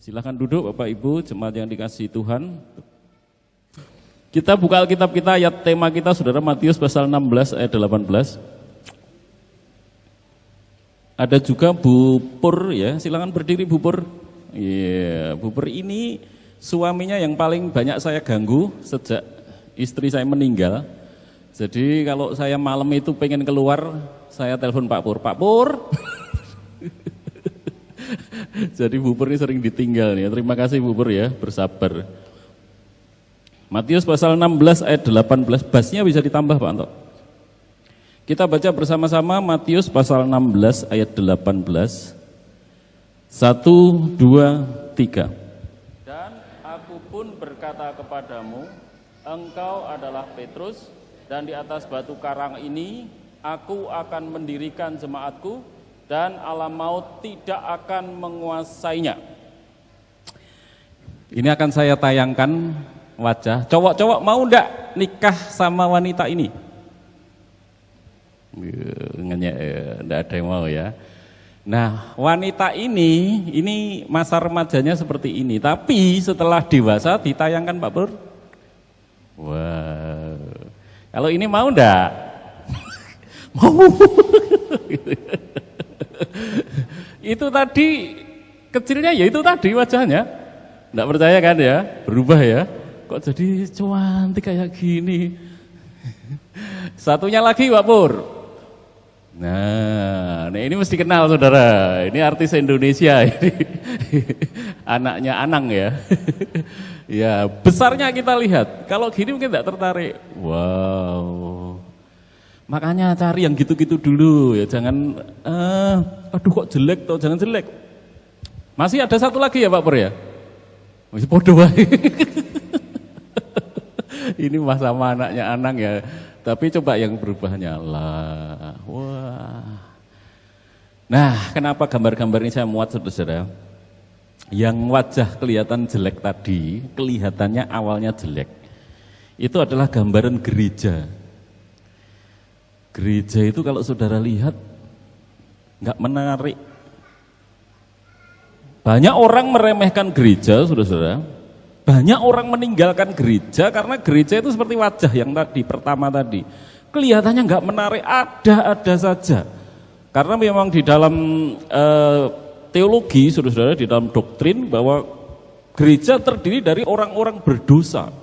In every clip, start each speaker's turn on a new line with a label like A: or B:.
A: Silahkan duduk Bapak Ibu, jemaat yang dikasihi Tuhan. Kita buka Alkitab kita, ayat tema kita saudara Matius pasal 16 ayat 18. Ada juga Bu Pur ya, silakan berdiri Bu Pur. Iya, Bu Pur ini suaminya yang paling banyak saya ganggu sejak istri saya meninggal. Jadi kalau saya malam itu pengen keluar, saya telepon Pak Pur. Pak Pur. Jadi Bu Pur ini sering ditinggal nih. Terima kasih Bu Pur ya, bersabar. Matius pasal 16 ayat 18, basnya bisa ditambah Pak Anto. Kita baca bersama-sama Matius pasal 16 ayat 18. 1, 2, 3. Dan aku pun berkata kepadamu, engkau adalah Petrus, dan di atas batu karang ini aku akan mendirikan jemaatku, dan alam maut tidak akan menguasainya. Ini akan saya tayangkan wajah. Cowok-cowok mau enggak nikah sama wanita ini? Enggak ada yang mau ya. Nah, wanita ini masa remajanya seperti ini. Tapi setelah dewasa ditayangkan Pak Pur. Wow. Kalau ini mau enggak? Mau. Itu tadi kecilnya ya itu tadi wajahnya. Enggak percaya kan ya? Berubah ya. Kok jadi cantik kayak gini? Satunya lagi Pak Pur. Nah, ini mesti kenal saudara. Ini artis Indonesia ini. Anaknya Anang ya. Ya, besarnya kita lihat. Kalau gini mungkin enggak tertarik. Wow. Makanya cari yang gitu-gitu dulu ya, jangan aduh kok jelek toh, jangan jelek. Masih ada satu lagi ya Pak Pur ya? Masih podo wae. Ini Mas sama anaknya Anang ya. Tapi coba yang berubahnya lah. Wah. Nah, kenapa gambar-gambar ini saya muat saudara? Yang wajah kelihatan jelek tadi, kelihatannya awalnya jelek. Itu adalah gambaran gereja. Gereja itu kalau saudara lihat nggak menarik. Banyak orang meremehkan gereja, saudara-saudara. Banyak orang meninggalkan gereja karena gereja itu seperti wajah yang tadi pertama tadi. Kelihatannya nggak menarik, ada saja. Karena memang di dalam teologi, saudara-saudara, di dalam doktrin bahwa gereja terdiri dari orang-orang berdosa.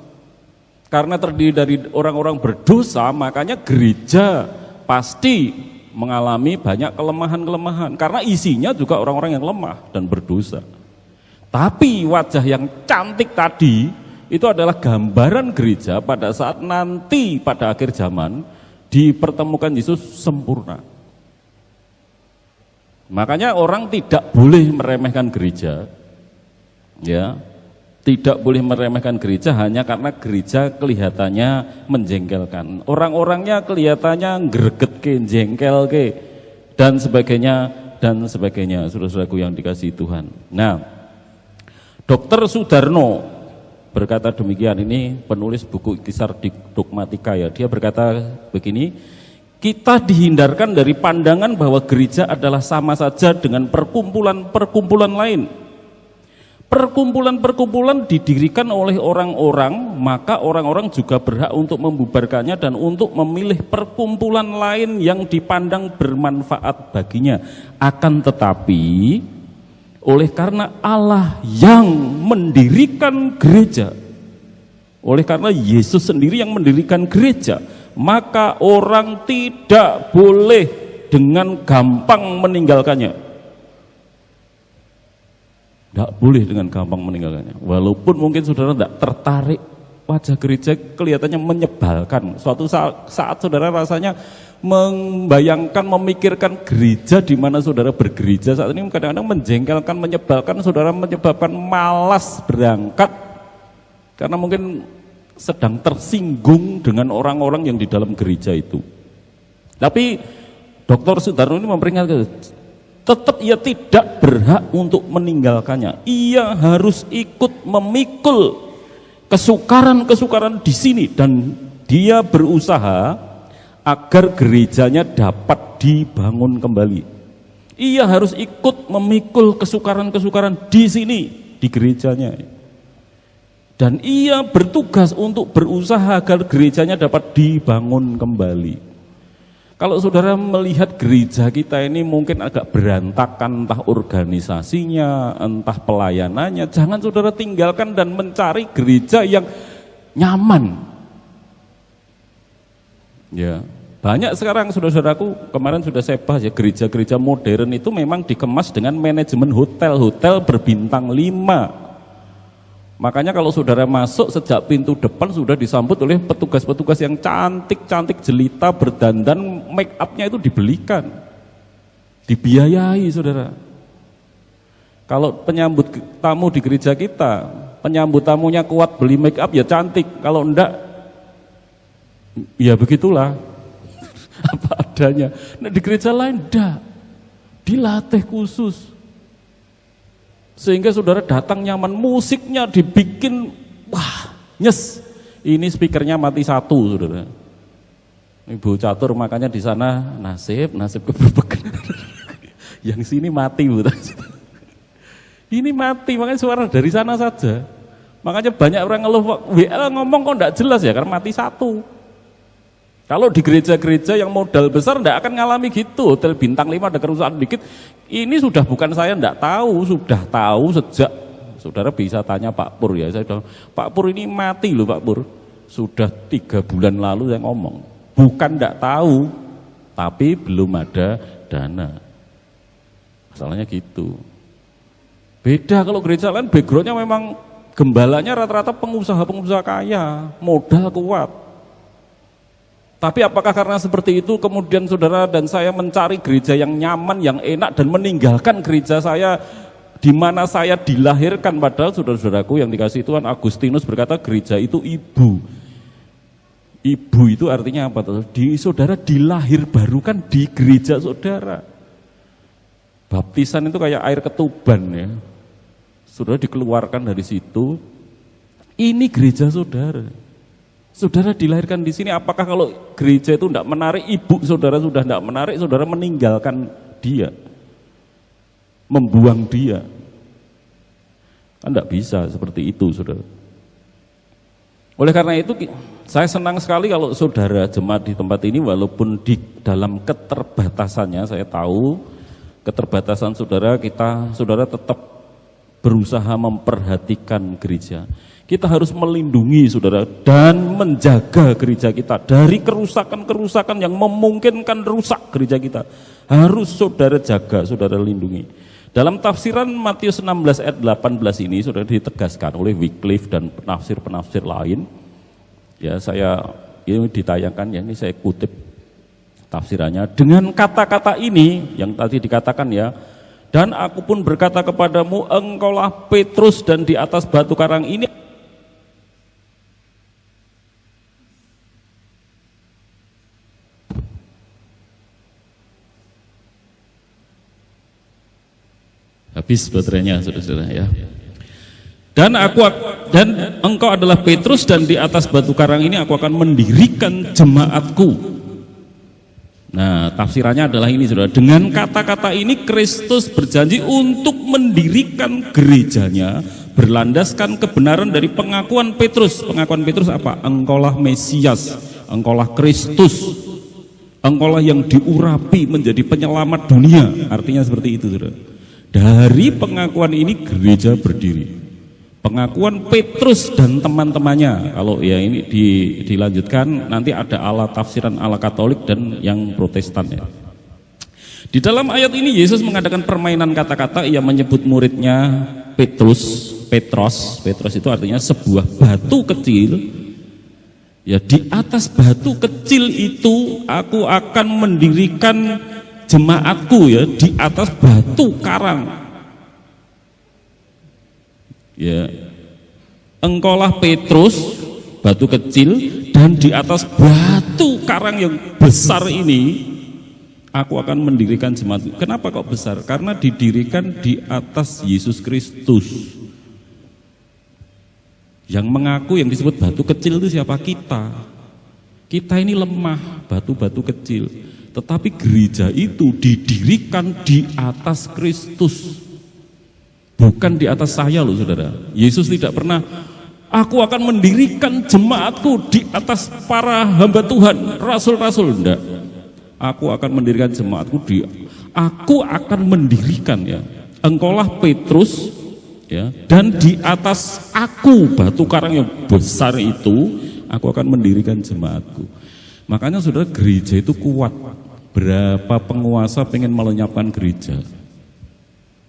A: Karena terdiri dari orang-orang berdosa, makanya gereja pasti mengalami banyak kelemahan-kelemahan. Karena isinya juga orang-orang yang lemah dan berdosa. Tapi wajah yang cantik tadi, itu adalah gambaran gereja pada saat nanti pada akhir zaman, dipertemukan Yesus sempurna. Makanya orang tidak boleh meremehkan gereja, ya. Tidak boleh meremehkan gereja hanya karena gereja kelihatannya menjengkelkan. Orang-orangnya kelihatannya greget ke, jengkel ke, dan sebagainya, saudara-saudaraku yang dikasihi Tuhan. Nah, Dr. Sudarno berkata demikian, ini penulis buku Ikhtisar Dogmatika ya. Dia berkata begini, kita dihindarkan dari pandangan bahwa gereja adalah sama saja dengan perkumpulan-perkumpulan lain. Perkumpulan-perkumpulan didirikan oleh orang-orang, maka orang-orang juga berhak untuk membubarkannya dan untuk memilih perkumpulan lain yang dipandang bermanfaat baginya. Akan tetapi, oleh karena Allah yang mendirikan gereja, oleh karena Yesus sendiri yang mendirikan gereja, maka orang tidak boleh dengan gampang meninggalkannya. Tidak boleh dengan gampang meninggalkannya. Walaupun mungkin saudara tidak tertarik, wajah gereja kelihatannya menyebalkan. Suatu saat saudara rasanya membayangkan, memikirkan gereja di mana saudara bergereja saat ini kadang-kadang menjengkelkan, menyebalkan, saudara menyebabkan malas berangkat. Karena mungkin sedang tersinggung dengan orang-orang yang di dalam gereja itu. Tapi Dr. Sudarno ini memperingatkan, tetap ia tidak berhak untuk meninggalkannya. Ia harus ikut memikul kesukaran-kesukaran di sini dan dia berusaha agar gerejanya dapat dibangun kembali. Ia harus ikut memikul kesukaran-kesukaran di sini di gerejanya. Dan ia bertugas untuk berusaha agar gerejanya dapat dibangun kembali. Kalau saudara melihat gereja kita ini mungkin agak berantakan, entah organisasinya, entah pelayanannya, jangan saudara tinggalkan dan mencari gereja yang nyaman. Ya, banyak sekarang saudara-saudaraku, kemarin sudah saya bahas ya, gereja-gereja modern itu memang dikemas dengan manajemen hotel berbintang 5. Makanya kalau saudara masuk sejak pintu depan sudah disambut oleh petugas-petugas yang cantik-cantik jelita berdandan, make up-nya itu dibelikan, dibiayai saudara. Kalau penyambut tamu di gereja kita, penyambut tamunya kuat beli make up ya cantik, kalau enggak ya begitulah apa adanya. Nah di gereja lain enggak, dilatih khusus. Sehingga saudara datang nyaman, musiknya dibikin, wah, nyes. Ini speakernya mati 1, saudara. Ibu catur makanya di sana nasib keberbeken. Yang sini mati, Bu. Ini mati, makanya suara dari sana saja. Makanya banyak orang ngeluh, WL ngomong kok enggak jelas ya, karena mati 1. Kalau di gereja-gereja yang modal besar enggak akan ngalami gitu. Hotel bintang 5 ada kerusakan dikit. Ini sudah bukan saya enggak tahu, sudah tahu sejak saudara bisa tanya Pak Pur ya. Saya bilang, Pak Pur ini mati loh Pak Pur. Sudah 3 bulan lalu saya ngomong. Bukan enggak tahu, tapi belum ada dana. Masalahnya gitu. Beda kalau gereja lain backgroundnya memang gembalanya rata-rata pengusaha-pengusaha kaya, modal kuat. Tapi apakah karena seperti itu kemudian saudara dan saya mencari gereja yang nyaman, yang enak dan meninggalkan gereja saya di mana saya dilahirkan? Padahal saudara-saudaraku yang dikasih Tuhan, Agustinus berkata gereja itu ibu. Ibu itu artinya apa? Saudara dilahir barukan di gereja saudara. Baptisan itu kayak air ketuban ya. Saudara dikeluarkan dari situ. Ini gereja saudara. Saudara dilahirkan di sini, apakah kalau gereja itu tidak menarik, ibu saudara sudah tidak menarik, saudara meninggalkan dia, membuang dia? Kan tidak bisa seperti itu, saudara. Oleh karena itu, saya senang sekali kalau saudara jemaat di tempat ini, walaupun di dalam keterbatasannya, saya tahu keterbatasan saudara, saudara tetap berusaha memperhatikan gereja. Kita harus melindungi saudara dan menjaga gereja kita dari kerusakan-kerusakan yang memungkinkan rusak gereja kita. Harus saudara jaga, saudara lindungi. Dalam tafsiran Matius 16 ayat 18 ini saudara ditegaskan oleh Wycliffe dan penafsir-penafsir lain. Ya, ini ditayangkan ya, ini saya kutip tafsirannya. Dengan kata-kata ini yang tadi dikatakan ya, dan aku pun berkata kepadamu, engkaulah Petrus dan di atas batu karang ini habis baterainya saudara-saudara ya. Dan engkau adalah Petrus dan di atas batu karang ini aku akan mendirikan jemaatku. Nah, tafsirannya adalah ini saudara. Dengan kata-kata ini Kristus berjanji untuk mendirikan gerejanya berlandaskan kebenaran dari pengakuan Petrus. Pengakuan Petrus apa? Engkaulah Mesias, engkaulah Kristus, engkaulah yang diurapi menjadi penyelamat dunia. Artinya seperti itu saudara. Dari pengakuan ini gereja berdiri. Pengakuan Petrus dan teman-temannya. Kalau ya ini dilanjutkan nanti ada ala tafsiran ala Katolik dan yang Protestan ya. Di dalam ayat ini Yesus mengadakan permainan kata-kata. Ia menyebut muridnya Petros itu artinya sebuah batu kecil. Ya, di atas batu kecil itu aku akan mendirikan jemaatku ya, di atas batu karang. Ya, engkaulah Petrus, batu kecil, dan di atas batu karang yang besar ini aku akan mendirikan jemaatku. Kenapa kok besar? Karena didirikan di atas Yesus Kristus. Yang mengaku yang disebut batu kecil itu siapa? Kita ini lemah, batu-batu kecil. Tetapi gereja itu didirikan di atas Kristus. bukan di atas saya loh saudara. Yesus tidak pernah, aku akan mendirikan jemaatku di atas para hamba Tuhan, rasul-rasul. Enggak. Aku akan mendirikan jemaatku aku akan mendirikan ya. Engkaulah Petrus ya, dan di atas aku, batu karang yang besar itu, aku akan mendirikan jemaatku. Makanya saudara, gereja itu kuat. Berapa penguasa pengen melenyapkan gereja?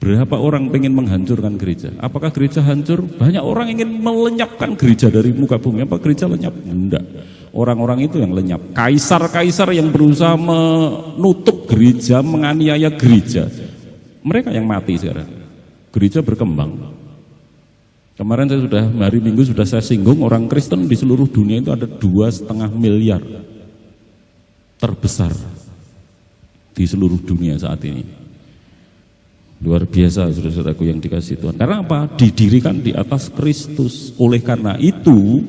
A: Berapa orang pengen menghancurkan gereja? Apakah gereja hancur? Banyak orang ingin melenyapkan gereja dari muka bumi. Apa gereja lenyap? Enggak. Orang-orang itu yang lenyap. Kaisar-kaisar yang berusaha menutup gereja, menganiaya gereja, mereka yang mati sekarang. Gereja berkembang. Kemarin saya sudah, hari Minggu sudah saya singgung, orang Kristen di seluruh dunia itu ada 2,5 miliar. Terbesar di seluruh dunia saat ini. Luar biasa saudara-saudaraku yang dikasih Tuhan. Karena apa? Didirikan di atas Kristus. Oleh karena itu,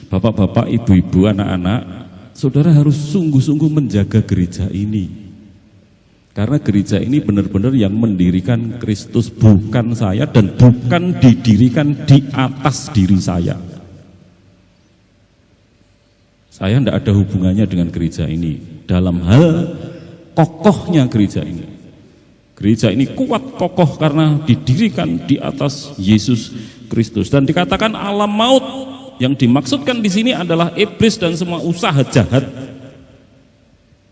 A: bapak-bapak, ibu-ibu, anak-anak, saudara harus sungguh-sungguh menjaga gereja ini. Karena gereja ini benar-benar yang mendirikan Kristus, bukan saya, dan bukan didirikan di atas diri saya. Saya tidak ada hubungannya dengan gereja ini dalam hal kokohnya gereja ini. Gereja ini kuat kokoh karena didirikan di atas Yesus Kristus. Dan dikatakan alam maut yang dimaksudkan di sini adalah iblis dan semua usaha jahat.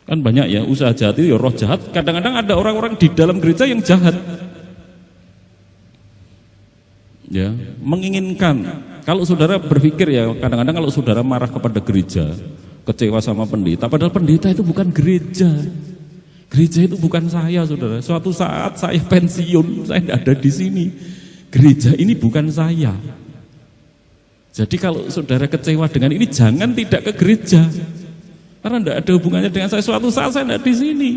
A: Kan banyak ya usaha jahat itu ya, roh jahat. Kadang-kadang ada orang-orang di dalam gereja yang jahat. Ya, menginginkan. Kalau saudara berpikir ya, kadang-kadang kalau saudara marah kepada gereja, kecewa sama pendeta, padahal pendeta itu bukan gereja. Gereja itu bukan saya, saudara. Suatu saat saya pensiun, saya tidak ada di sini. Gereja ini bukan saya. Jadi kalau saudara kecewa dengan ini, jangan tidak ke gereja, karena tidak ada hubungannya dengan saya. Suatu saat saya tidak di sini.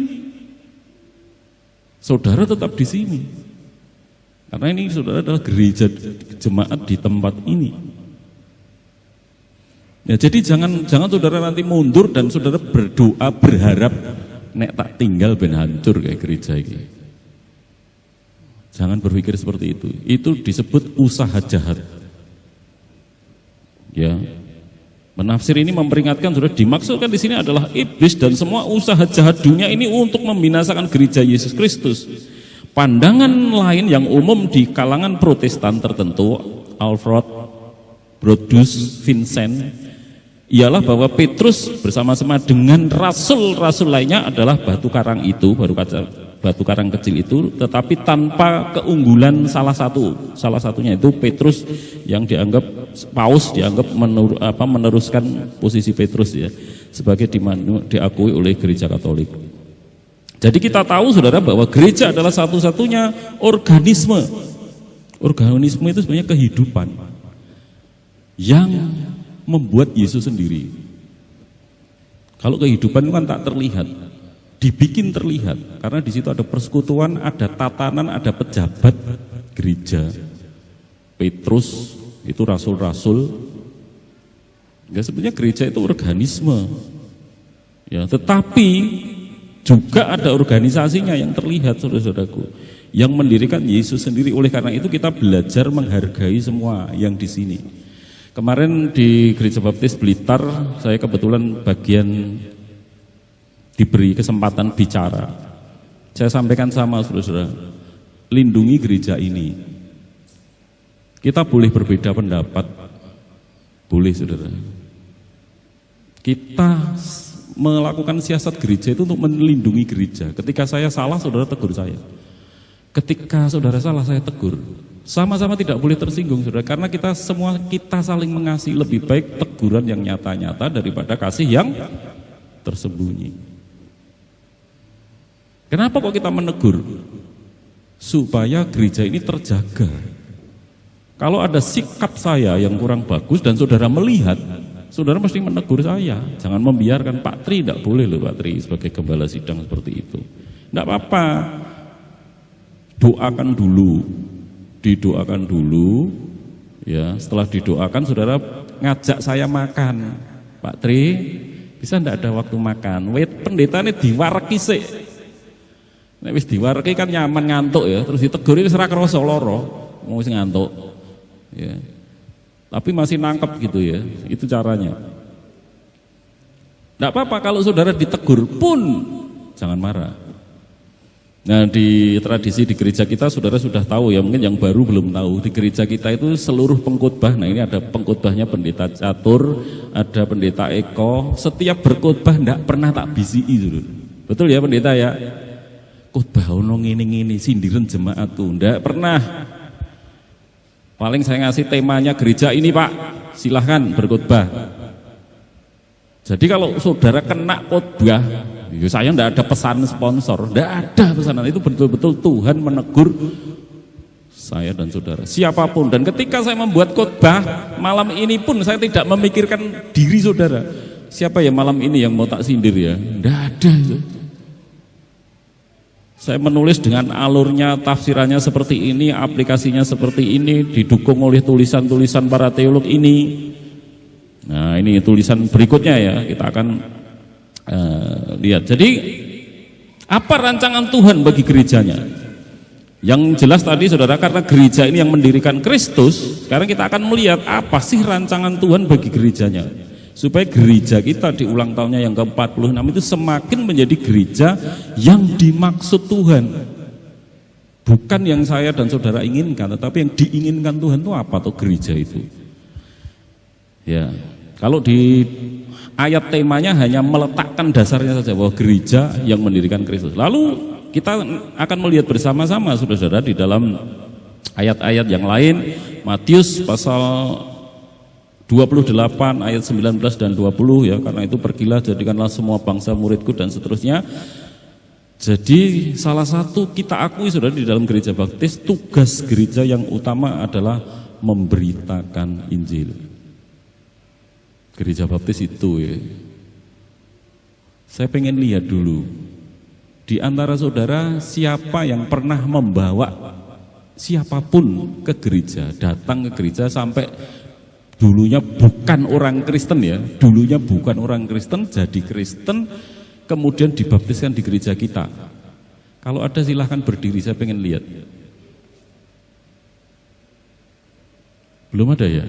A: Saudara tetap di sini. Karena ini saudara adalah gereja jemaat di tempat ini. Ya, jadi jangan saudara nanti mundur dan saudara berdoa berharap nek tak tinggal ben hancur kayak gereja ini. Jangan berpikir seperti itu. Itu disebut usaha jahat. Ya. Menafsir ini memperingatkan saudara, dimaksudkan di sini adalah iblis dan semua usaha jahat dunia ini untuk membinasakan gereja Yesus Kristus. Pandangan lain yang umum di kalangan Protestan tertentu, Alfred Brodus Vincent, ialah bahwa Petrus bersama-sama dengan rasul-rasul lainnya adalah batu karang itu, batu karang kecil itu, tetapi tanpa keunggulan salah satunya itu Petrus yang dianggap Paus dianggap meneruskan posisi Petrus ya, sebagai diakui oleh gereja Katolik. Jadi kita tahu saudara bahwa gereja adalah satu-satunya organisme. Organisme itu sebenarnya kehidupan yang membuat Yesus sendiri. Kalau kehidupan itu kan tak terlihat, dibikin terlihat karena di situ ada persekutuan, ada tatanan, ada pejabat gereja. Petrus itu rasul-rasul. Ya sebenarnya gereja itu organisme. Ya, tetapi juga ada organisasinya yang terlihat saudara-saudaraku, yang mendirikan Yesus sendiri. Oleh karena itu kita belajar menghargai semua yang di sini. Kemarin di Gereja Baptis Blitar, saya kebetulan bagian diberi kesempatan bicara. Saya sampaikan sama saudara-saudara, lindungi gereja ini. Kita boleh berbeda pendapat, boleh saudara. Kita melakukan siasat gereja itu untuk melindungi gereja. Ketika saya salah, saudara tegur saya. Ketika saudara salah, saya tegur. Sama-sama tidak boleh tersinggung, saudara. Karena kita semua saling mengasihi. Lebih baik teguran yang nyata-nyata daripada kasih yang tersembunyi. Kenapa kok kita menegur? Supaya gereja ini terjaga. Kalau ada sikap saya yang kurang bagus dan saudara melihat, saudara mesti menegur saya. Jangan membiarkan Pak Tri, tidak boleh loh Pak Tri sebagai gembala sidang seperti itu. Tidak apa-apa. Doakan dulu. Didoakan dulu. Ya, setelah didoakan saudara ngajak saya makan. Pak Tri, bisa tidak ada waktu makan? Pendeta ini diwareki sih. Nek wis diwareki kan nyaman ngantuk ya, terus ditegur wis ora krasa lara. mau ngantuk. Ya. Tapi masih nangkep gitu ya, itu caranya. Tidak apa-apa kalau saudara ditegur pun jangan marah. Nah di tradisi di gereja kita saudara sudah tahu ya, mungkin yang baru belum tahu. Di gereja kita itu seluruh pengkhotbah, nah ini ada pengkhotbahnya pendeta Catur, ada pendeta Eko, setiap berkhotbah tidak pernah tak bisi itu. Betul ya pendeta ya? Khotbah ono ngene-ngene sindiran jemaatku, tidak pernah. Paling saya ngasih temanya gereja ini Pak, silahkan berkhotbah. Jadi kalau saudara kena khotbah, ya saya tidak ada pesan sponsor, tidak ada pesanan, itu betul-betul Tuhan menegur saya dan saudara, siapapun. Dan ketika saya membuat khotbah malam ini pun saya tidak memikirkan diri saudara. Siapa ya malam ini yang mau tak sindir ya? Tidak ada itu. Saya menulis dengan alurnya, tafsirannya seperti ini, aplikasinya seperti ini, didukung oleh tulisan-tulisan para teolog ini. Nah ini tulisan berikutnya ya, kita akan lihat. Jadi apa rancangan Tuhan bagi gerejanya? Yang jelas tadi saudara, karena gereja ini yang mendirikan Kristus, sekarang kita akan melihat apa sih rancangan Tuhan bagi gerejanya, supaya gereja kita di ulang tahunnya yang ke-46 itu semakin menjadi gereja yang dimaksud Tuhan. Bukan yang saya dan saudara inginkan, tetapi yang diinginkan Tuhan itu apa tuh gereja itu. Ya, kalau di ayat temanya hanya meletakkan dasarnya saja bahwa gereja yang mendirikan Kristus. Lalu kita akan melihat bersama-sama saudara-saudara di dalam ayat-ayat yang lain, Matius pasal 28 ayat 19 dan 20 ya, karena itu pergilah jadikanlah semua bangsa muridku dan seterusnya. Jadi salah satu kita akui saudara di dalam gereja baptis, tugas gereja yang utama adalah memberitakan Injil. Gereja baptis itu ya. Saya pengen lihat dulu di antara saudara siapa yang pernah membawa siapapun ke gereja, datang ke gereja sampai dulunya bukan orang Kristen ya, dulunya bukan orang Kristen jadi Kristen, kemudian dibaptiskan di gereja kita. Kalau ada silahkan berdiri, saya pengen lihat. Belum ada ya?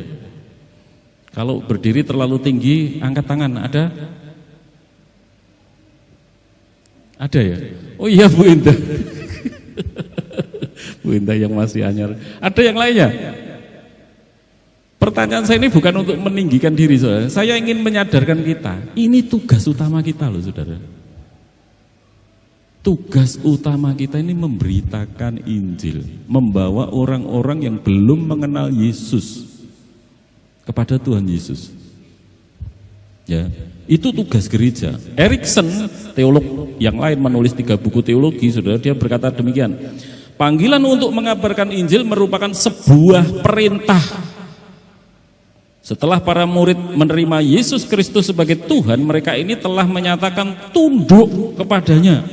A: Kalau berdiri terlalu tinggi, angkat tangan. Ada? Ada ya? Oh iya Bu Indah. Bu Indah yang masih anyar. Ada yang lainnya? Pertanyaan saya ini bukan untuk meninggikan diri saudara. Saya ingin menyadarkan kita, ini tugas utama kita loh saudara. Tugas utama kita ini memberitakan Injil, membawa orang-orang yang belum mengenal Yesus kepada Tuhan Yesus. Ya, itu tugas gereja. Erikson, teolog yang lain menulis 3 buku teologi, saudara, dia berkata demikian. Panggilan untuk mengabarkan Injil merupakan sebuah perintah. Setelah para murid menerima Yesus Kristus sebagai Tuhan, mereka ini telah menyatakan tunduk kepadanya,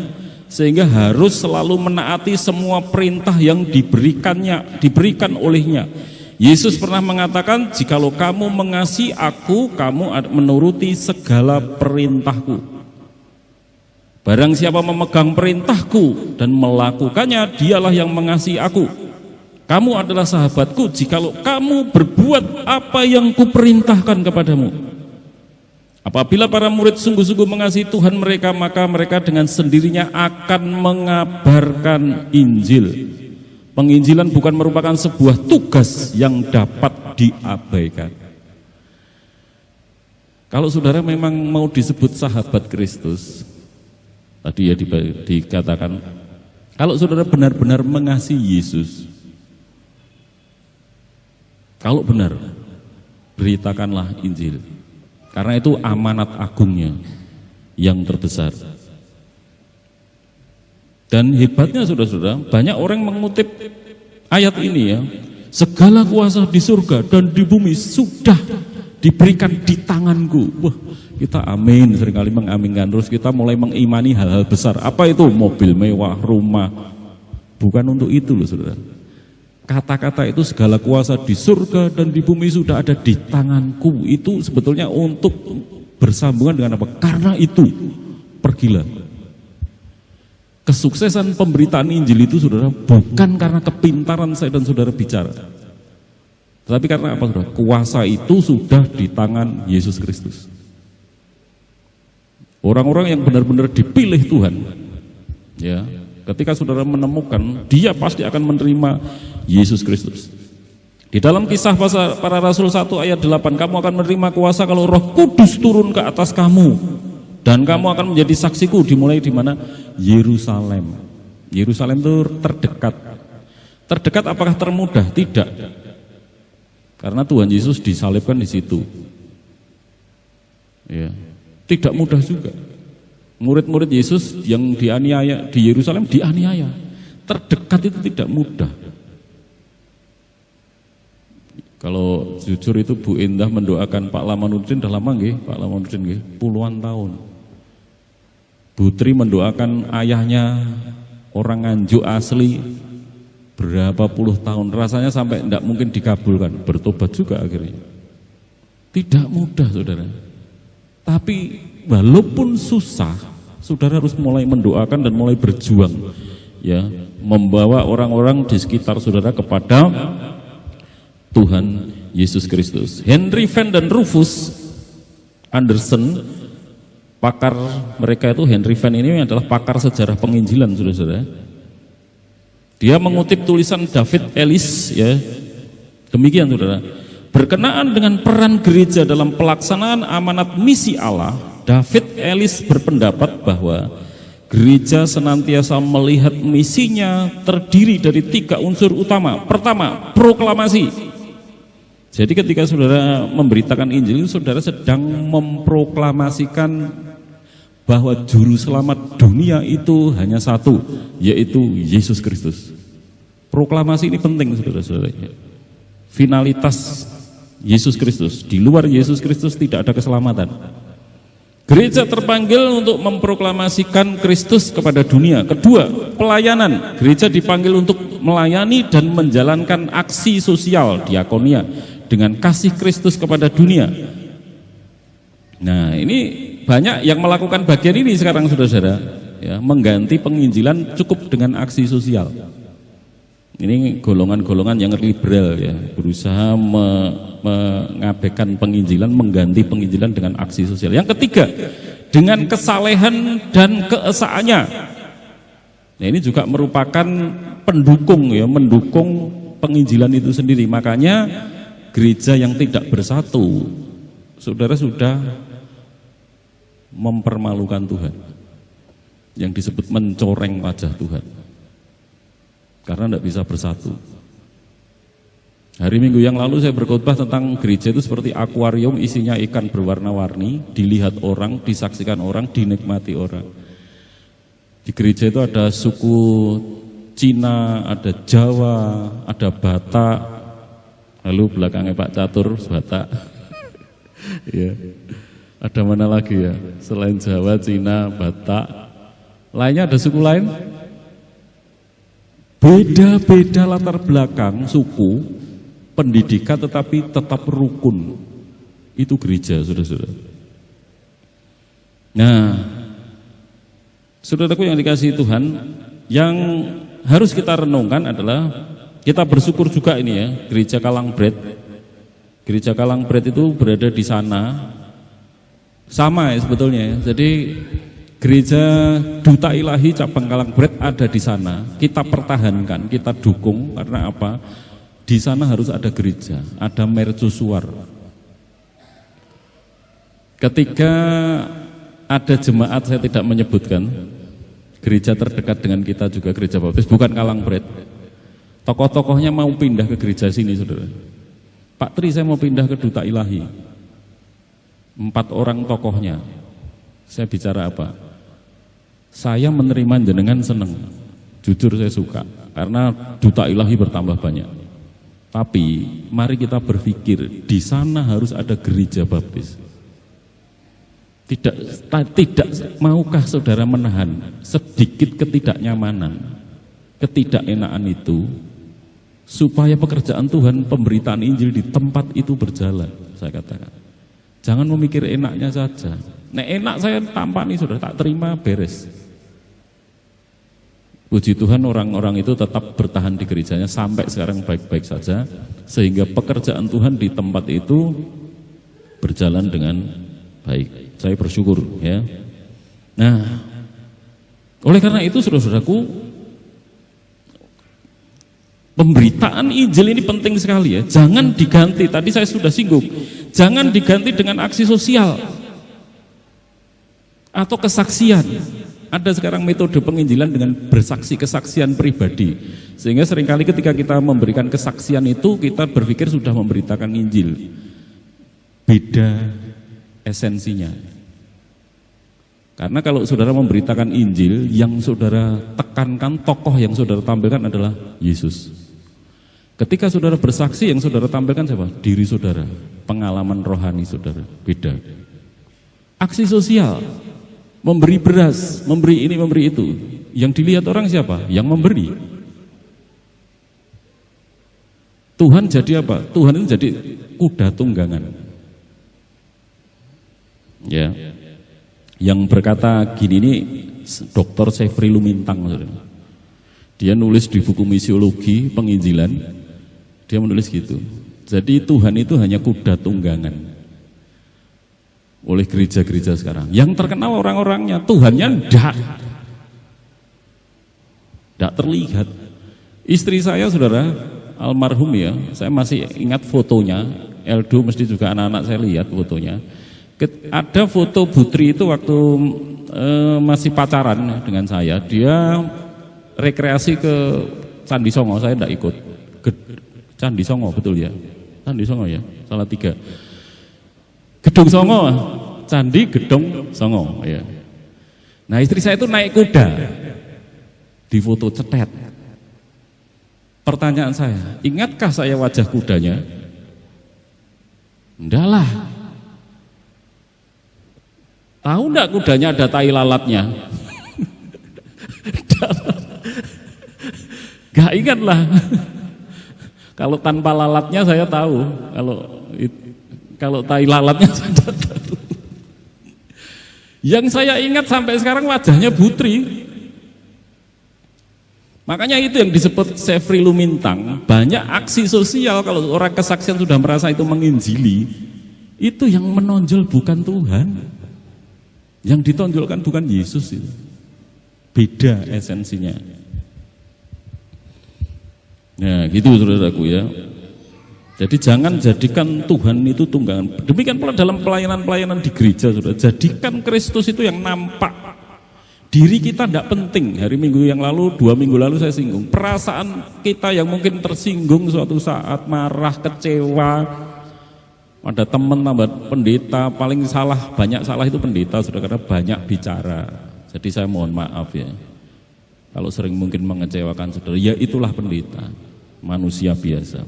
A: sehingga harus selalu menaati semua perintah yang diberikan olehnya. Yesus pernah mengatakan, jikalau kamu mengasihi aku, kamu menuruti segala perintahku. Barang siapa memegang perintahku dan melakukannya, dialah yang mengasihi aku. Kamu adalah sahabatku jikalau kamu berbuat apa yang kuperintahkan kepadamu. Apabila para murid sungguh-sungguh mengasihi Tuhan mereka, maka mereka dengan sendirinya akan mengabarkan Injil. Penginjilan bukan merupakan sebuah tugas yang dapat diabaikan. Kalau saudara memang mau disebut sahabat Kristus, tadi ya dikatakan, kalau saudara benar-benar mengasihi Yesus, kalau benar, beritakanlah Injil. Karena itu amanat agungnya yang terbesar. Dan hebatnya saudara-saudara, banyak orang mengutip ayat ini ya, segala kuasa di surga dan di bumi sudah diberikan di tanganku. Wah, kita amin, seringkali mengaminkan, terus kita mulai mengimani hal-hal besar. Apa itu? Mobil mewah, rumah. Bukan untuk itu loh saudara. Kata-kata itu segala kuasa di surga dan di bumi sudah ada di tanganku. Itu sebetulnya untuk bersambungan dengan apa? Karena itu, pergilah. Kesuksesan pemberitaan Injil itu saudara bukan karena kepintaran saya dan saudara bicara. Tetapi karena apa saudara? Kuasa itu sudah di tangan Yesus Kristus. Orang-orang yang benar-benar dipilih Tuhan, ya, ketika saudara menemukan, dia pasti akan menerima Yesus Kristus. Di dalam Kisah Para Rasul 1 ayat 8, kamu akan menerima kuasa kalau Roh Kudus turun ke atas kamu, dan kamu akan menjadi saksiku. Dimulai di mana? Yerusalem. Yerusalem itu terdekat. Terdekat apakah termudah? Tidak. Karena Tuhan Yesus disalibkan di situ. Ya. Tidak mudah juga. Murid-murid Yesus yang dianiaya di Yerusalem dianiaya. Terdekat itu tidak mudah. Kalau jujur itu Bu Indah mendoakan Pak Lamanuddin dah lama nggih, Pak Lamanuddin nggih, puluhan tahun. Bu Tri mendoakan ayahnya orang Nganjuk asli berapa puluh tahun, rasanya sampai tidak mungkin dikabulkan, bertobat juga akhirnya. Tidak mudah saudara. Tapi walaupun susah, saudara harus mulai mendoakan dan mulai berjuang, ya, membawa orang-orang di sekitar saudara kepada Tuhan Yesus Kristus. Henry Van dan Rufus Anderson, pakar mereka itu, Henry Van ini adalah pakar sejarah penginjilan, saudara-saudara. Dia mengutip tulisan David Ellis, ya, demikian saudara. Berkenaan dengan peran gereja dalam pelaksanaan amanat misi Allah, David Ellis berpendapat bahwa gereja senantiasa melihat misinya terdiri dari 3 unsur utama. Pertama, proklamasi. Jadi ketika saudara memberitakan Injil, saudara sedang memproklamasikan bahwa juru selamat dunia itu hanya satu, yaitu Yesus Kristus. Proklamasi ini penting saudara-saudara. Finalitas Yesus Kristus, di luar Yesus Kristus tidak ada keselamatan. Gereja terpanggil untuk memproklamasikan Kristus kepada dunia. Kedua, pelayanan. Gereja dipanggil untuk melayani dan menjalankan aksi sosial diakonia dengan kasih Kristus kepada dunia. Nah, ini banyak yang melakukan bagian ini sekarang saudara-saudara, ya, mengganti penginjilan cukup dengan aksi sosial. Ini golongan-golongan yang liberal, ya, berusaha mengabaikan penginjilan, mengganti penginjilan dengan aksi sosial. Yang ketiga, dengan kesalehan dan keesaannya. Nah, ini juga merupakan pendukung, ya, mendukung penginjilan itu sendiri. Makanya gereja yang tidak bersatu, saudara, sudah mempermalukan Tuhan, yang disebut mencoreng wajah Tuhan, karena tidak bisa bersatu. Hari Minggu yang lalu saya berkhotbah tentang gereja itu seperti akuarium, isinya ikan berwarna-warni, dilihat orang, disaksikan orang, dinikmati orang. Di gereja itu ada suku Cina, ada Jawa, ada Batak, lalu belakangnya Pak Catur Batak. Ya. Ada mana lagi ya? Selain Jawa, Cina, Batak, lainnya ada suku lain? Beda-beda latar belakang, suku, pendidikan, tetapi tetap rukun. Itu gereja, saudara-saudara. Nah, saudaraku yang dikasihi Tuhan, yang harus kita renungkan adalah, kita bersyukur juga ini, ya, gereja Kalangbret. Gereja Kalangbret itu berada di sana, sama ya sebetulnya. Jadi gereja Duta Ilahi cabang Kalangbret ada di sana. Kita pertahankan, kita dukung, karena apa? Di sana harus ada gereja, ada mercusuar. Ketika ada jemaat, saya tidak menyebutkan, gereja terdekat dengan kita juga gereja Baptis, bukan Kalangbret. Tokoh-tokohnya mau pindah ke gereja sini, saudara. Pak Tri, saya mau pindah ke Duta Ilahi. 4 orang tokohnya. Saya bicara apa? Saya menerima jenengan senang. Jujur saya suka, karena Duta Ilahi bertambah banyak. Tapi mari kita berpikir, di sana harus ada gereja baptis. Tidak maukah saudara menahan sedikit ketidaknyamanan, ketidakenaan itu, supaya pekerjaan Tuhan, pemberitaan Injil di tempat itu berjalan? Saya katakan, jangan memikir enaknya saja. Nek enak saya tampani sudah tak terima, beres. Puji Tuhan orang-orang itu tetap bertahan di gerejanya sampai sekarang baik-baik saja, sehingga pekerjaan Tuhan di tempat itu berjalan dengan baik. Saya bersyukur ya. Nah, oleh karena itu saudara-saudaraku, pemberitaan Injil ini penting sekali ya. Jangan diganti, tadi saya sudah singgung, jangan diganti dengan aksi sosial atau kesaksian. Ada sekarang metode penginjilan dengan bersaksi, kesaksian pribadi. Sehingga seringkali ketika kita memberikan kesaksian itu, kita berpikir sudah memberitakan Injil. Beda esensinya. Karena kalau saudara memberitakan Injil, yang saudara tekankan, tokoh yang saudara tampilkan adalah Yesus. Ketika saudara bersaksi, yang saudara tampilkan siapa? Diri saudara, pengalaman rohani saudara, beda. Aksi sosial, memberi beras, memberi ini, memberi itu. Yang dilihat orang siapa? Yang memberi. Tuhan jadi apa? Tuhan itu jadi kuda tunggangan. Ya. Yang berkata gini ini Dr. Sefri Lumintang. Dia nulis di buku misiologi penginjilan, dia menulis gitu. Jadi Tuhan itu hanya kuda tunggangan oleh gereja-gereja sekarang. Yang terkenal orang-orangnya, Tuhannya tidak terlihat. Istri saya saudara, almarhum ya, saya masih ingat fotonya, Eldo mesti juga anak-anak saya lihat fotonya. Ada foto Putri itu waktu masih pacaran dengan saya, dia rekreasi ke Candi Songo, saya tidak ikut. Candi Songo betul ya? Candi Songo ya, salah tiga. Gedung Songo, Candi Gedung Songo ya. Nah istri saya itu naik kuda di foto cetet. Pertanyaan saya, ingatkah saya wajah kudanya? Enggak lah. Tahu enggak kudanya ada tai lalatnya? Gak ingat lah. Kalau tanpa lalatnya saya tahu, kalau tai lalatnya saya tidak tahu. Yang saya ingat sampai sekarang wajahnya Putri. Makanya itu yang disebut Sefri Lumintang. Banyak aksi sosial kalau orang kesaksian sudah merasa itu menginjili, itu yang menonjol bukan Tuhan. Yang ditonjolkan bukan Yesus itu. Beda esensinya. Nah gitu saudaraku ya. Jadi jangan jadikan Tuhan itu tunggangan. Demikian pula dalam pelayanan-pelayanan di gereja saudara. Jadikan Kristus itu yang nampak. Diri kita tidak penting. Hari Minggu yang lalu, 2 minggu lalu saya singgung. Perasaan kita yang mungkin tersinggung suatu saat, marah, kecewa. Ada teman tambah pendeta, paling salah, banyak salah itu pendeta sudah, karena banyak bicara. Jadi saya mohon maaf ya. Kalau sering mungkin mengecewakan saudara, ya itulah pendeta, manusia biasa.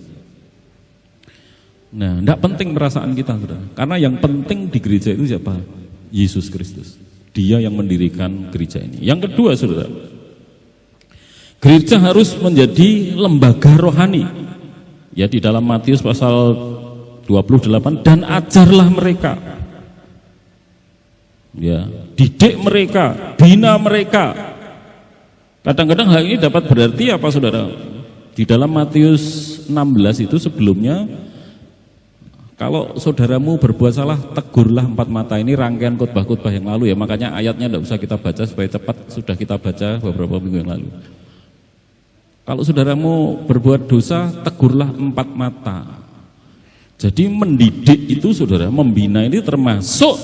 A: Nah, tidak penting perasaan kita saudara. Karena yang penting di gereja itu siapa? Yesus Kristus. Dia yang mendirikan gereja ini. Yang kedua saudara, gereja harus menjadi lembaga rohani. Ya di dalam Matius pasal 28, dan ajarlah mereka. Ya, didik mereka, bina mereka. Kadang-kadang hal ini dapat berarti apa saudara? Di dalam Matius 16 itu sebelumnya, kalau saudaramu berbuat salah, tegurlah 4 mata. Ini rangkaian khotbah-khotbah yang lalu ya, makanya ayatnya tidak usah kita baca supaya cepat, sudah kita baca beberapa minggu yang lalu. Kalau saudaramu berbuat dosa, tegurlah 4 mata. Jadi mendidik itu saudara, membina ini termasuk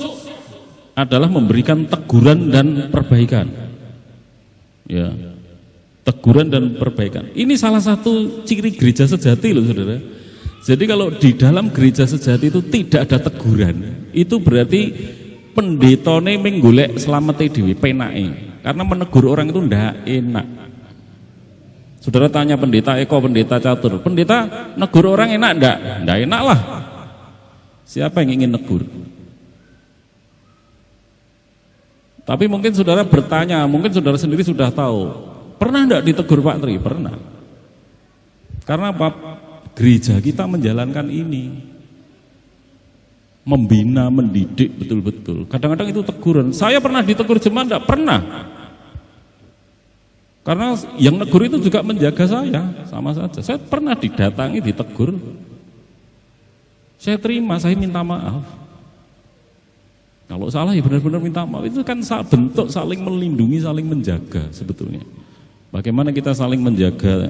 A: adalah memberikan teguran dan perbaikan. Ya, teguran dan perbaikan. Ini salah satu ciri gereja sejati loh saudara. Jadi kalau di dalam gereja sejati itu tidak ada teguran, itu berarti pendetone menggolek selamete dhewe penake. Karena menegur orang itu ndak enak. Saudara tanya pendeta Eko, pendeta Catur, pendeta negur orang enak enggak? Enggak enak lah. Siapa yang ingin negur? Tapi mungkin saudara bertanya, mungkin saudara sendiri sudah tahu. Pernah enggak ditegur Pak Tri? Pernah. Karena apa? Gereja kita menjalankan ini. Membina, mendidik betul-betul. Kadang-kadang itu teguran. Saya pernah ditegur jemaat enggak? Pernah. Karena yang negur itu juga menjaga saya, sama saja. Saya pernah didatangi, ditegur. Saya terima, saya minta maaf. Kalau salah ya benar-benar minta maaf. Itu kan bentuk saling melindungi, saling menjaga sebetulnya. Bagaimana kita saling menjaga,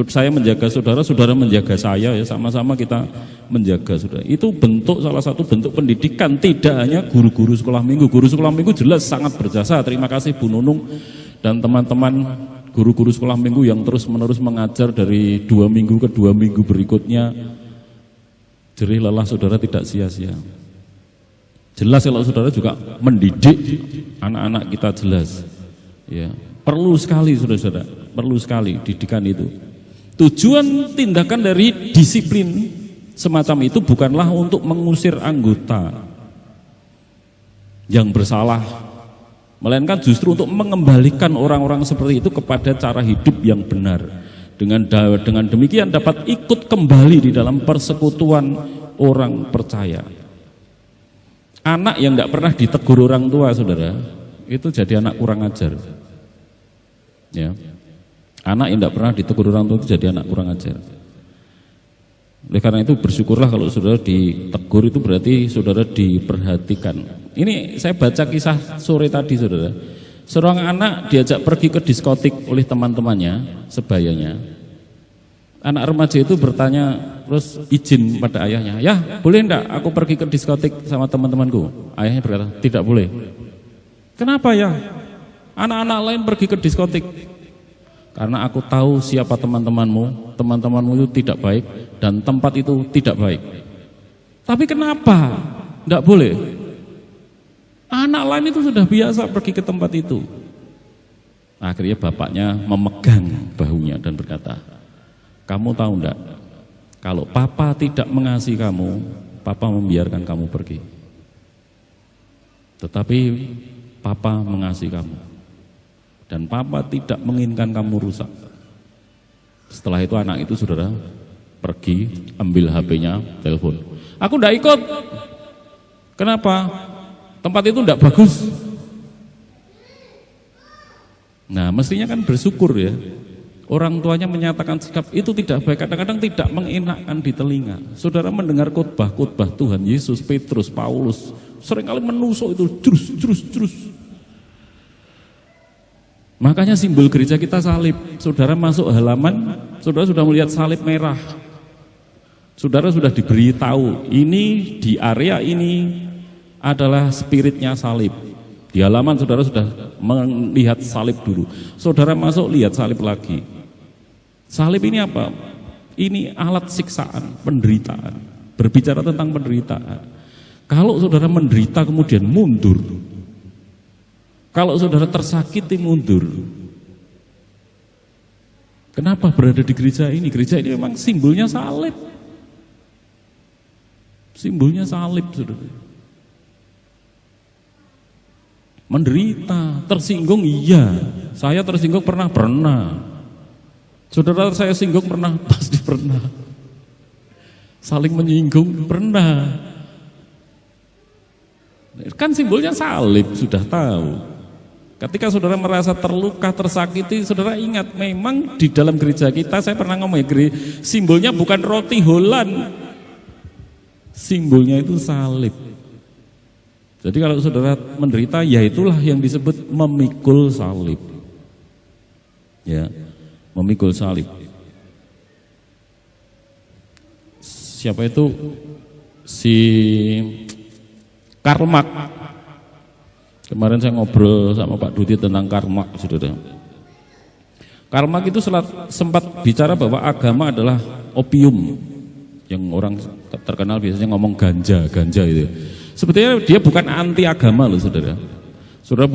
A: saya menjaga saudara, saudara menjaga saya, ya sama-sama kita menjaga saudara. Itu bentuk, salah satu bentuk pendidikan, tidak hanya guru-guru sekolah minggu. Guru sekolah minggu jelas sangat berjasa. Terima kasih Bu Nunung dan teman-teman guru-guru sekolah minggu yang terus-menerus mengajar dari 2 minggu ke 2 minggu berikutnya. Jerih lelah saudara tidak sia-sia. Jelas kalau saudara juga mendidik anak-anak kita, jelas. Ya. Perlu sekali saudara-saudara, perlu sekali didikan itu. Tujuan tindakan dari disiplin semacam itu bukanlah untuk mengusir anggota yang bersalah, melainkan justru untuk mengembalikan orang-orang seperti itu kepada cara hidup yang benar. Dengan demikian dapat ikut kembali di dalam persekutuan orang percaya. Anak yang nggak pernah ditegur orang tua, saudara, itu jadi anak kurang ajar. Ya, anak yang tidak pernah ditegur orang tua itu jadi anak kurang ajar. Oleh karena itu bersyukurlah kalau saudara ditegur, itu berarti saudara diperhatikan. Ini saya baca kisah sore tadi, saudara. Seorang anak diajak pergi ke diskotik oleh teman-temannya, sebayanya. Anak remaja itu bertanya, terus izin pada ayahnya, ya boleh enggak aku pergi ke diskotik sama teman-temanku? Ayahnya berkata, tidak boleh. Kenapa ya? Anak-anak lain pergi ke diskotik. Karena aku tahu siapa teman-temanmu, teman-temanmu itu tidak baik dan tempat itu tidak baik. Tapi kenapa tidak boleh? Anak lain itu sudah biasa pergi ke tempat itu. Akhirnya bapaknya memegang bahunya dan berkata, kamu tahu enggak, kalau papa tidak mengasihi kamu, papa membiarkan kamu pergi. Tetapi papa mengasihi kamu. Dan papa tidak menginginkan kamu rusak. Setelah itu anak itu saudara pergi, ambil HP-nya, telepon. Aku tidak ikut. Kenapa? Tempat itu tidak bagus. Nah, mestinya kan bersyukur ya. Orang tuanya menyatakan sikap itu tidak baik, kadang-kadang tidak mengenakkan di telinga. Saudara mendengar khotbah Tuhan Yesus, Petrus, Paulus, seringkali menusuk itu terus. Makanya simbol gereja kita salib. Saudara masuk halaman, saudara sudah melihat salib merah. Saudara sudah diberitahu, ini di area ini adalah spiritnya salib. Di halaman saudara sudah melihat salib dulu. Saudara masuk, lihat salib lagi. Salib ini apa? Ini alat siksaan, penderitaan. Berbicara tentang penderitaan. Kalau saudara menderita kemudian mundur, kalau saudara tersakiti mundur. Kenapa berada di gereja ini? Gereja ini memang simbolnya salib. Simbolnya salib, saudara. Menderita, tersinggung, iya. Saya tersinggung pernah. Saudara saya singgung pernah, pasti pernah. Saling menyinggung pernah. Kan simbolnya salib, sudah tahu. Ketika saudara merasa terluka, tersakiti, saudara ingat memang di dalam gereja kita, saya pernah ngomong ya, simbolnya bukan roti Holland, simbolnya itu salib. Jadi kalau saudara menderita, ya itulah yang disebut memikul salib. Ya, memikul salib. Siapa itu? Si Karl Marx. Kemarin saya ngobrol sama Pak Duti tentang Karl Marx, saudara. Karl Marx itu sempat bicara bahwa agama adalah opium, yang orang terkenal biasanya ngomong ganja itu. Sebetulnya dia bukan anti agama loh, saudara. Saudara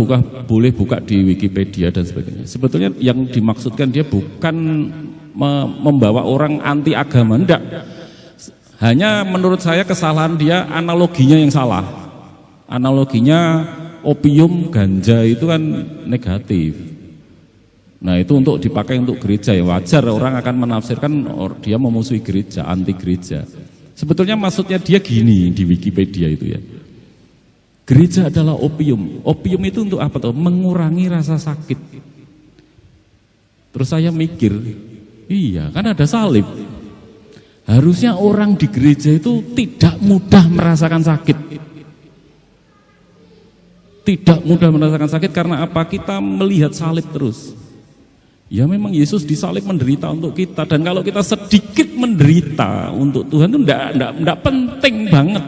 A: boleh buka di Wikipedia dan sebagainya. Sebetulnya yang dimaksudkan dia bukan membawa orang anti agama, enggak. Hanya menurut saya kesalahan dia, analoginya yang salah. Analoginya opium, ganja itu kan negatif. Nah itu untuk dipakai untuk gereja, ya wajar orang akan menafsirkan dia memusuhi gereja, anti gereja. Sebetulnya maksudnya dia gini di Wikipedia itu ya. Gereja adalah opium. Opium itu untuk apa tuh? Mengurangi rasa sakit. Terus saya mikir, iya kan ada salib. Harusnya orang di gereja itu tidak mudah merasakan sakit. Tidak mudah merasakan sakit karena apa? Kita melihat salib terus. Ya memang Yesus disalib menderita untuk kita, dan kalau kita sedikit menderita untuk Tuhan itu enggak penting banget.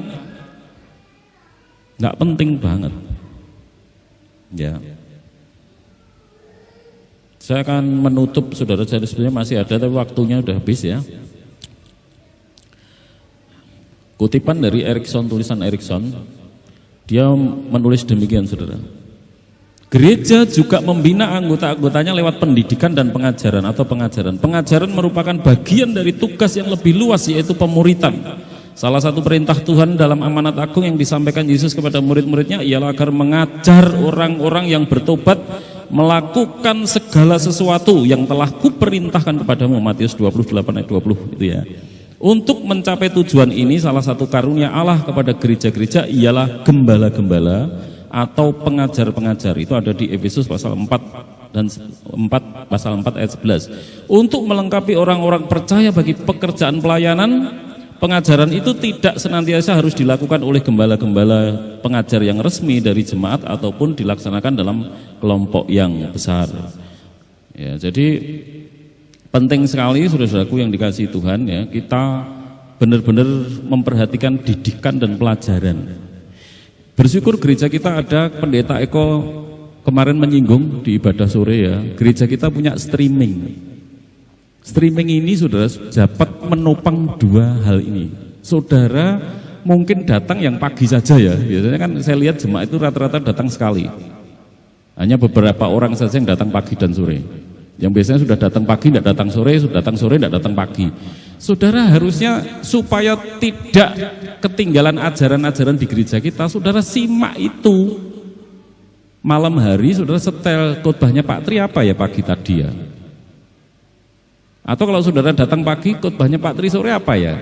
A: Enggak penting banget. Ya. Saya akan menutup, saudara, saya sebenarnya masih ada tapi waktunya udah habis ya. Kutipan dari Erikson, tulisan Erikson, dia menulis demikian, saudara. Gereja juga membina anggota-anggotanya lewat pendidikan dan pengajaran atau pengajaran. Pengajaran merupakan bagian dari tugas yang lebih luas, yaitu pemuritan. Salah satu perintah Tuhan dalam amanat agung yang disampaikan Yesus kepada murid-muridnya ialah agar mengajar orang-orang yang bertobat melakukan segala sesuatu yang telah kuperintahkan kepadamu, Matius 28 ayat 20 itu ya. Untuk mencapai tujuan ini, salah satu karunia Allah kepada gereja-gereja ialah gembala-gembala atau pengajar-pengajar. Itu ada di Efesus pasal 4 dan 4 pasal 4 ayat 11. Untuk melengkapi orang-orang percaya bagi pekerjaan pelayanan, pengajaran itu tidak senantiasa harus dilakukan oleh gembala-gembala pengajar yang resmi dari jemaat ataupun dilaksanakan dalam kelompok yang besar. Ya, jadi penting sekali, saudara-saudaraku yang dikasihi Tuhan, ya, kita benar-benar memperhatikan didikan dan pelajaran. Bersyukur gereja kita ada pendeta Eko kemarin menyinggung di ibadah sore ya, gereja kita punya streaming. Streaming ini saudara dapat menopang dua hal ini. Saudara mungkin datang yang pagi saja ya, biasanya kan saya lihat jemaat itu rata-rata datang sekali. Hanya beberapa orang saja yang datang pagi dan sore. Yang biasanya sudah datang pagi, tidak datang sore, sudah datang sore, tidak datang pagi. Saudara harusnya supaya tidak ketinggalan ajaran-ajaran di gereja kita, saudara simak itu. Malam hari saudara setel khotbahnya Pak Tri apa ya pagi tadi ya. Atau kalau saudara datang pagi, khotbahnya Pak Tri sore apa ya.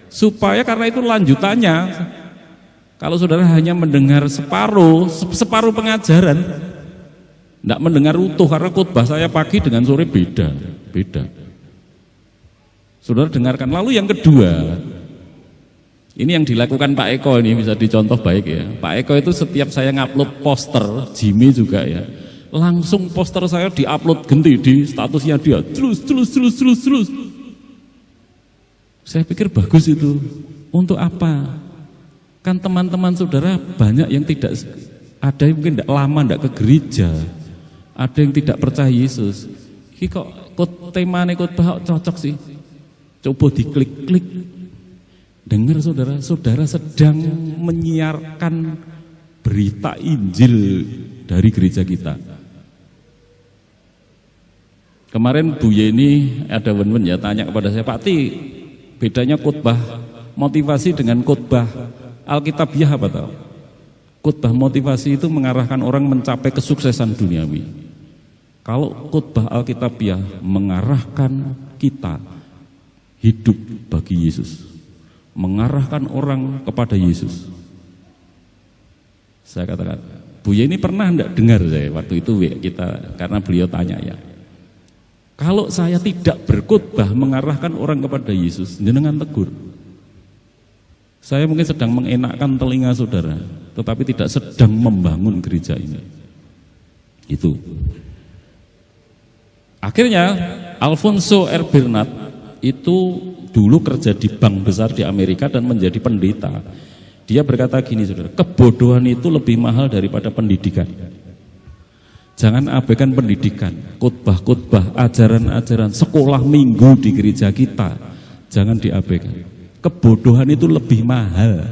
A: Supaya karena itu lanjutannya. Kalau saudara hanya mendengar separuh pengajaran, tidak mendengar utuh, karena khotbah saya pagi dengan sore beda. Saudara dengarkan. Lalu yang kedua, ini yang dilakukan Pak Eko, ini bisa dicontoh baik ya. Pak Eko itu setiap saya ngupload poster, Jimmy juga ya, langsung poster saya diupload ganti di statusnya dia, terus. Saya pikir bagus itu. Untuk apa? Kan teman-teman saudara banyak yang tidak, ada yang mungkin tidak lama tidak ke gereja, ada yang tidak percaya Yesus. Ini kok temanya khotbah cocok sih. Coba diklik-klik, dengar saudara sedang menyiarkan berita Injil dari gereja kita. Kemarin Bu Yeni ada wen-wen ya tanya kepada saya, Pak Ti, bedanya khotbah motivasi dengan khotbah Alkitabiah apa tahu? Khotbah motivasi itu mengarahkan orang mencapai kesuksesan duniawi. Kalau khotbah Alkitabiah mengarahkan kita hidup bagi Yesus, mengarahkan orang kepada Yesus. Saya katakan, Bu Yeni pernah enggak dengar saya waktu itu kita, karena beliau tanya ya, kalau saya tidak berkhotbah mengarahkan orang kepada Yesus, jenengan tegur. Saya mungkin sedang mengenakkan telinga saudara, tetapi tidak sedang membangun gereja ini. Itu. Akhirnya Alfonso R. Bernat itu dulu kerja di bank besar di Amerika dan menjadi pendeta. Dia berkata gini saudara, kebodohan itu lebih mahal daripada pendidikan. Jangan abaikan pendidikan, khotbah-khotbah, ajaran-ajaran, sekolah minggu di gereja kita, jangan diabaikan. Kebodohan itu lebih mahal.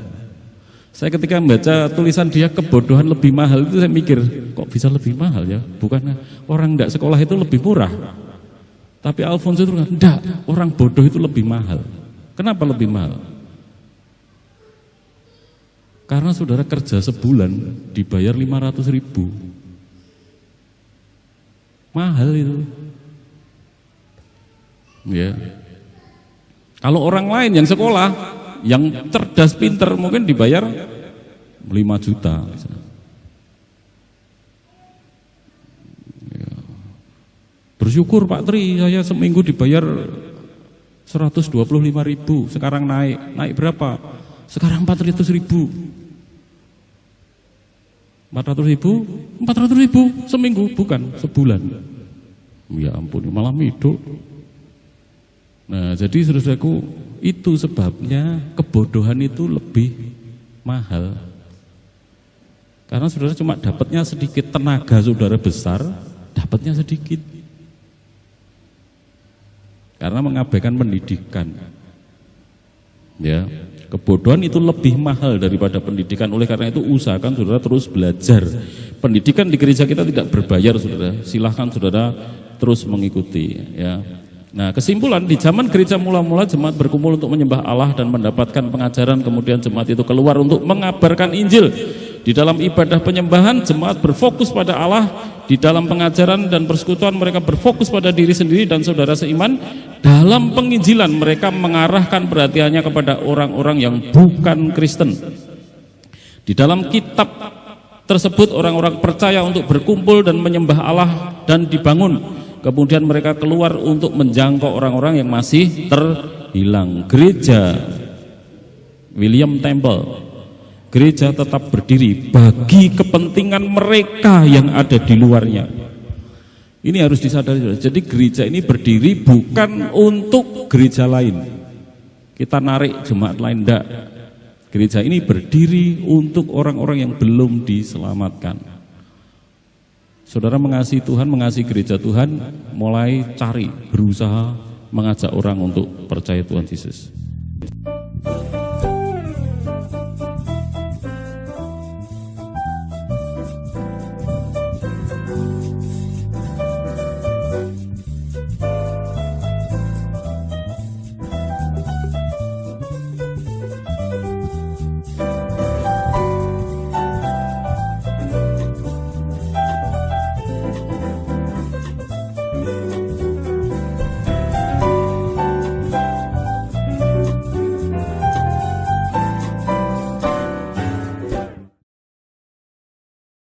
A: Saya ketika membaca tulisan dia kebodohan lebih mahal itu saya mikir, kok bisa lebih mahal ya? Bukan orang tidak sekolah itu lebih murah. Tapi Alfonso itu enggak, orang bodoh itu lebih mahal. Kenapa lebih mahal? Karena saudara kerja sebulan dibayar 500.000. Mahal itu. Ya. Kalau orang lain yang sekolah, yang cerdas pinter mungkin dibayar 5 juta. bersyukur Pak Tri, saya seminggu dibayar 125.000, sekarang naik berapa? Sekarang 400.000. 400.000 seminggu, bukan sebulan. Ya ampun, malah hidup. Nah, jadi saudaraku, itu sebabnya kebodohan itu lebih mahal. Karena saudara cuma dapatnya sedikit, tenaga saudara besar, dapatnya sedikit. Karena mengabaikan pendidikan. Ya, kebodohan itu lebih mahal daripada pendidikan. Oleh karena itu usahakan saudara terus belajar. Pendidikan di gereja kita tidak berbayar, saudara. Silahkan saudara terus mengikuti. Ya. Nah, kesimpulan, di zaman gereja mula-mula jemaat berkumpul untuk menyembah Allah dan mendapatkan pengajaran, kemudian jemaat itu keluar untuk mengabarkan Injil. Di dalam ibadah penyembahan, jemaat berfokus pada Allah. Di dalam pengajaran dan persekutuan, mereka berfokus pada diri sendiri dan saudara seiman. Dalam penginjilan, mereka mengarahkan perhatiannya kepada orang-orang yang bukan Kristen. Di dalam kitab tersebut, orang-orang percaya untuk berkumpul dan menyembah Allah dan dibangun. Kemudian mereka keluar untuk menjangkau orang-orang yang masih terhilang. Gereja William Temple, gereja tetap berdiri bagi kepentingan mereka yang ada di luarnya. Ini harus disadari. Jadi gereja ini berdiri bukan untuk gereja lain. Kita narik jemaat lain, enggak. Gereja ini berdiri untuk orang-orang yang belum diselamatkan. Saudara mengasihi Tuhan, mengasihi gereja Tuhan, mulai cari, berusaha mengajak orang untuk percaya Tuhan Yesus.